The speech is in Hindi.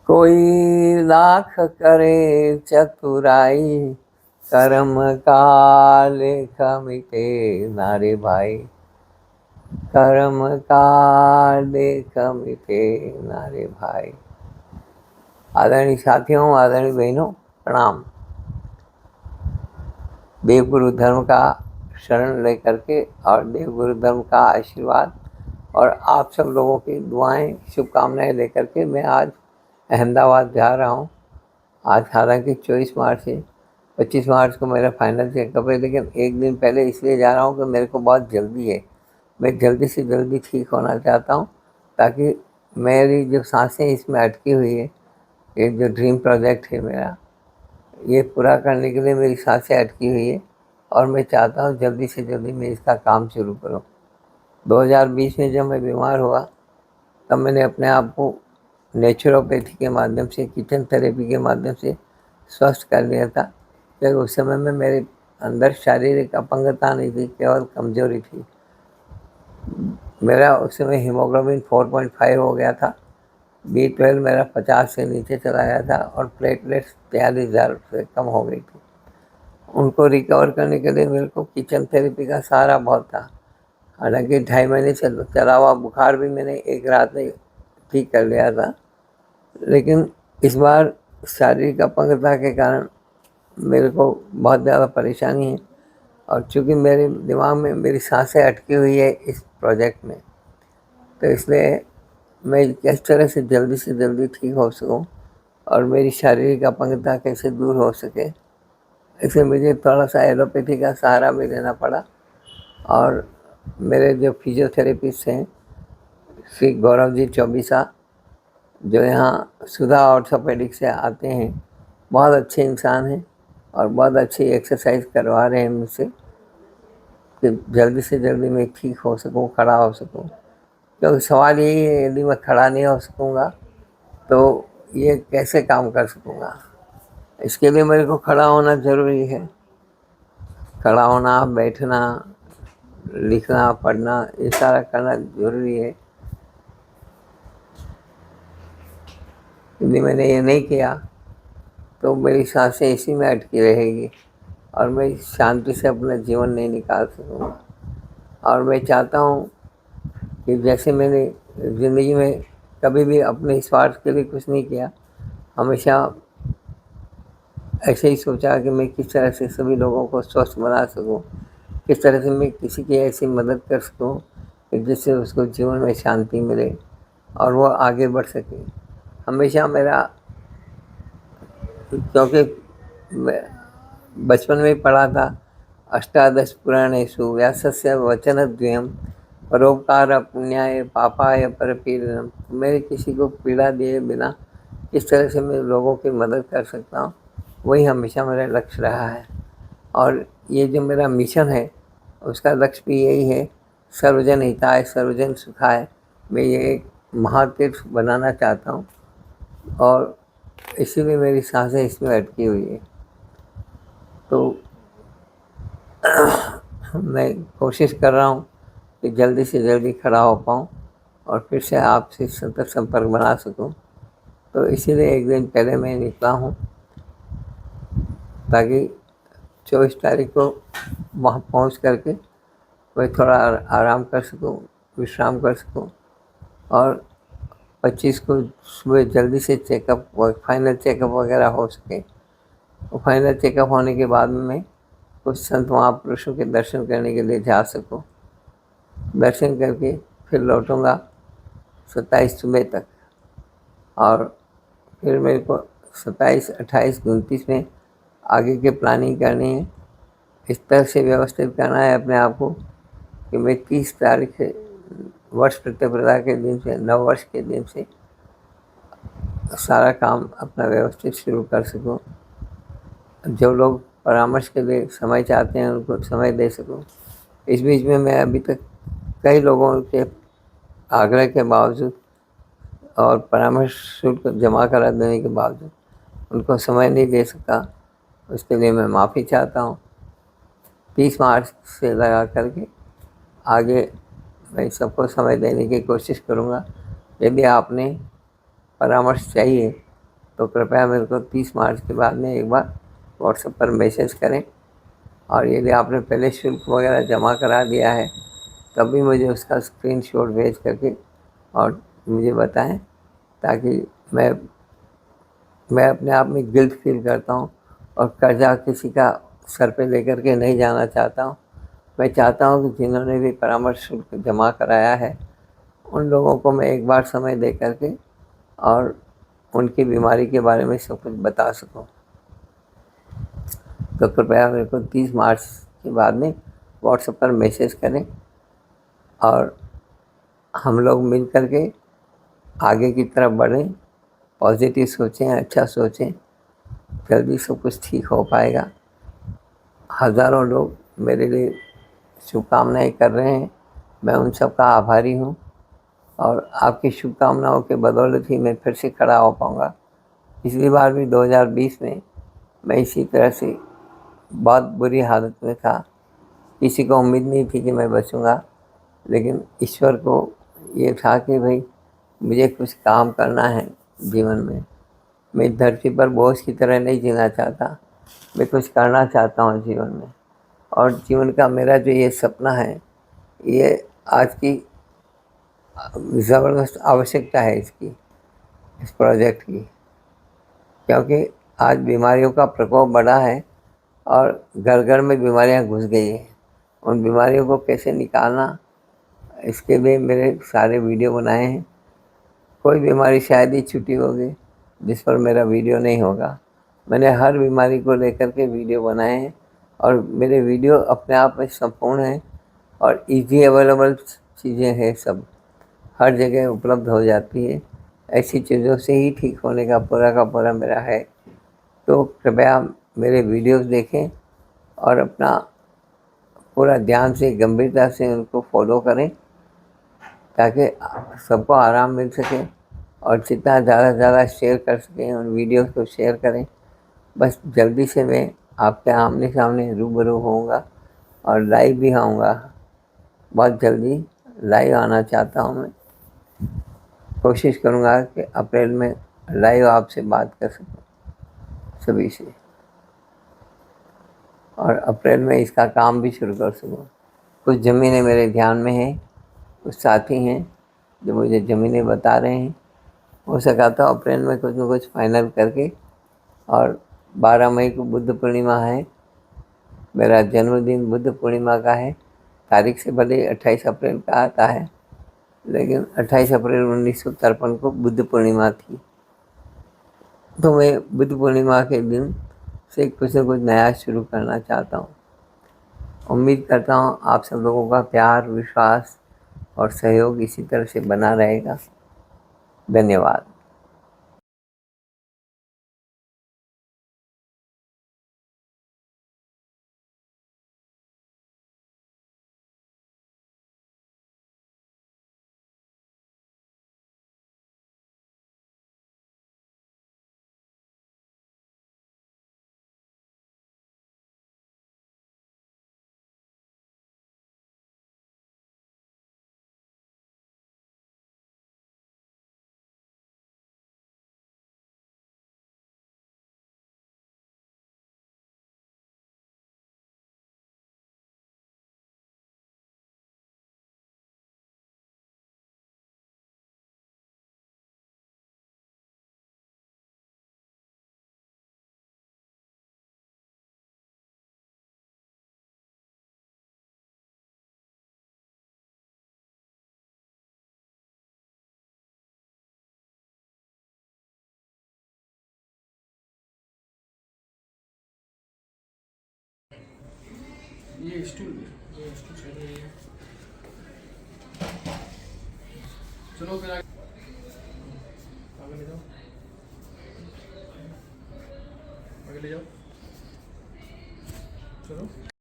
कोई लाख करे चतुराई, कर्म का लेखा मिटे नारे भाई। कर्म का लेखा मिटे नारे भाई। आदरणीय साथियों, आदरणीय बहनों, प्रणाम। देवगुरु धर्म का शरण लेकर के और देवगुरु धर्म का आशीर्वाद और आप सब लोगों की दुआएं, शुभकामनाएं लेकर के मैं आज अहमदाबाद जा रहा हूँ। आज हालांकि 24 मार्च है, 25 मार्च को मेरा फाइनल चेकअप है, लेकिन एक दिन पहले इसलिए जा रहा हूँ कि मेरे को बहुत जल्दी है। मैं जल्दी से जल्दी ठीक होना चाहता हूँ ताकि मेरी जो सांसें इसमें अटकी हुई है, ये जो ड्रीम प्रोजेक्ट है मेरा, ये पूरा करने के लिए मेरी सांसें अटकी हुई है और मैं चाहता हूँ जल्दी से जल्दी मैं इसका काम शुरू करूँ। 2020 में जब मैं बीमार हुआ तब मैंने अपने आप को नेचुरोपैथी के माध्यम से, किचन थेरेपी के माध्यम से स्वस्थ कर लिया था, क्योंकि उस समय में मेरे अंदर शारीरिक अपंगता नहीं थी, केवल कमजोरी थी। मेरा उस समय हीमोग्लोबिन 4.5 हो गया था, B12 मेरा 50 से नीचे चला गया था और प्लेटलेट्स 43,000 से कम हो गई थी। उनको रिकवर करने के लिए मेरे को किचन थेरेपी का सहारा बहुत था। हालांकि 2.5 महीने चला हुआ बुखार भी मैंने एक रात में ठीक कर लिया था, लेकिन इस बार शारीरिक अपंगता के कारण मेरे को बहुत ज़्यादा परेशानी है और चूँकि मेरे दिमाग में मेरी सांसें अटकी हुई है इस प्रोजेक्ट में, तो इसलिए मैं किस तरह से जल्दी ठीक हो सकूं और मेरी शारीरिक अपंगता कैसे दूर हो सके, इसलिए मुझे थोड़ा सा एलोपैथी का सहारा भी लेना पड़ा। और मेरे जो फिजियोथेरेपिस्ट हैं श्री गौरव जी चौबीसा, जो यहाँ सुधा ऑर्थोपेडिक से आते हैं, बहुत अच्छे इंसान हैं और बहुत अच्छी एक्सरसाइज करवा रहे हैं मुझसे कि जल्दी से जल्दी मैं ठीक हो सकूं, खड़ा हो सकूं। क्योंकि सवाल यही है, यदि मैं खड़ा नहीं हो सकूंगा तो ये कैसे काम कर सकूंगा। इसके लिए मेरे को खड़ा होना ज़रूरी है। खड़ा होना, बैठना, लिखना, पढ़ना, ये सारा करना ज़रूरी है। यदि मैंने ये नहीं किया तो मेरी सांसें इसी में अटकी रहेगी और मैं शांति से अपना जीवन नहीं निकाल सकूँगा। और मैं चाहता हूँ कि जैसे मैंने ज़िंदगी में कभी भी अपने स्वार्थ के लिए कुछ नहीं किया, हमेशा ऐसे ही सोचा कि मैं किस तरह से सभी लोगों को स्वस्थ बना सकूं, किस तरह से मैं किसी की ऐसी मदद कर सकूं कि जिससे उसको जीवन में शांति मिले और वो आगे बढ़ सके। हमेशा मेरा, क्योंकि बचपन में पढ़ा था, अष्टादश पुराणेषु व्यासस्य वचनद्वयम् परोपकार पुण्याय पापाय परपीडनम्। मेरे किसी को पीड़ा दिए बिना किस तरह से मैं लोगों की मदद कर सकता हूँ, वही हमेशा मेरा लक्ष्य रहा है। और ये जो मेरा मिशन है उसका लक्ष्य भी यही है, सर्वजन हिताय सर्वजन सुखाय। मैं ये एक महातीर्थ बनाना चाहता हूँ और इसीलिए मेरी सांसें इसमें अटकी हुई है। तो मैं कोशिश कर रहा हूँ कि जल्दी से जल्दी खड़ा हो पाऊँ और फिर से आपसे सतत संपर्क बना सकूँ। तो इसीलिए एक दिन पहले मैं निकला हूँ ताकि 24 तारीख को वहाँ पहुँच करके मैं थोड़ा आराम कर सकूँ, विश्राम कर सकूँ और 25 को सुबह जल्दी से चेकअप, फाइनल चेकअप वगैरह हो सके। और फाइनल चेकअप होने के बाद में मैं कुछ संत महापुरुषों के दर्शन करने के लिए जा सकूँ। दर्शन करके फिर लौटूँगा 27 सुबह तक और फिर मेरे को 27, 28, 29 में आगे की प्लानिंग करनी है। इस तरह से व्यवस्थित करना है अपने आप को कि मैं 30 तारीख से वर्ष प्रतिप्रदा के दिन से, नव वर्ष के दिन से सारा काम अपना व्यवस्थित शुरू कर सकूं। जो लोग परामर्श के लिए समय चाहते हैं उनको समय दे सकूं। इस बीच में मैं अभी तक कई लोगों के आग्रह के बावजूद और परामर्श शुल्क जमा करा देने के बावजूद उनको समय नहीं दे सका, उसके लिए मैं माफ़ी चाहता हूँ। 30 मार्च से लगा करके आगे मैं सबको समय देने की कोशिश करूँगा। यदि आपने परामर्श चाहिए तो कृपया मेरे को 30 मार्च के बाद में एक बार व्हाट्सएप पर मैसेज करें, और यदि आपने पहले शुल्क वगैरह जमा करा दिया है तब भी मुझे उसका स्क्रीनशॉट भेज करके और मुझे बताएं, ताकि मैं अपने आप में गिल्ट फील करता हूँ और कर्जा किसी का सर पे लेकर के नहीं जाना चाहता हूँ। मैं चाहता हूँ कि जिन्होंने भी परामर्श शुल्क जमा कराया है उन लोगों को मैं एक बार समय दे करके और उनकी बीमारी के बारे में सब कुछ बता सकूं। तो कृपया मेरे को 30 मार्च के बाद में व्हाट्सएप पर मैसेज करें और हम लोग मिल कर के आगे की तरफ बढ़ें, पॉजिटिव सोचें, अच्छा सोचें, जल्दी सब कुछ ठीक हो पाएगा। हज़ारों लोग मेरे लिए शुभकामनाएं कर रहे हैं, मैं उन सब का आभारी हूँ, और आपकी शुभकामनाओं के बदौलत ही मैं फिर से खड़ा हो पाऊँगा। पिछली बार भी 2020 में मैं इसी तरह से बहुत बुरी हालत में था, किसी को उम्मीद नहीं थी कि मैं बचूँगा, लेकिन ईश्वर को ये था कि भाई मुझे कुछ काम करना है जीवन में। मैं इस धरती पर बोझ की तरह नहीं जीना चाहता, मैं कुछ करना चाहता हूँ जीवन में। और जीवन का मेरा जो ये सपना है, ये आज की ज़बरदस्त आवश्यकता है इस प्रोजेक्ट की, क्योंकि आज बीमारियों का प्रकोप बढ़ा है और घर घर में बीमारियां घुस गई हैं। उन बीमारियों को कैसे निकालना, इसके लिए मेरे सारे वीडियो बनाए हैं। कोई बीमारी शायद ही छुट्टी होगी जिस पर मेरा वीडियो नहीं होगा। मैंने हर बीमारी को लेकर के वीडियो बनाए हैं, और मेरे वीडियो अपने आप में संपूर्ण हैं और इजी अवेलेबल चीज़ें हैं, सब हर जगह उपलब्ध हो जाती है। ऐसी चीज़ों से ही ठीक होने का पूरा मेरा है। तो कृपया मेरे वीडियोस देखें और अपना पूरा ध्यान से, गंभीरता से उनको फॉलो करें, ताकि सबको आराम मिल सके, और जितना ज़्यादा से ज़्यादा शेयर कर सकें उन वीडियोस को शेयर करें। बस जल्दी से मैं आपके आमने सामने रूबरू होऊंगा और लाइव भी आऊँगा। बहुत जल्दी लाइव आना चाहता हूँ मैं। कोशिश करूँगा कि अप्रैल में लाइव आपसे बात कर सकूँ सभी से, और अप्रैल में इसका काम भी शुरू कर सकूँ। कुछ ज़मीनें मेरे ध्यान में हैं, कुछ साथी हैं जो मुझे ज़मीनें बता रहे हैं। हो सका तो अप्रैल में कुछ न कुछ फाइनल करके, और 12 मई को बुद्ध पूर्णिमा है, मेरा जन्मदिन बुद्ध पूर्णिमा का है। तारीख से भले 28 अप्रैल का आता है, लेकिन 28 अप्रैल 1953 को बुद्ध पूर्णिमा थी। तो मैं बुद्ध पूर्णिमा के दिन से कुछ न कुछ नया शुरू करना चाहता हूँ। उम्मीद करता हूँ आप सब लोगों का प्यार, विश्वास और सहयोग इसी तरह से बना रहेगा। धन्यवाद। ये स्टूल चाहिए। चलो फिर आगे ले जाओ, आगे ले जाओ, चलो।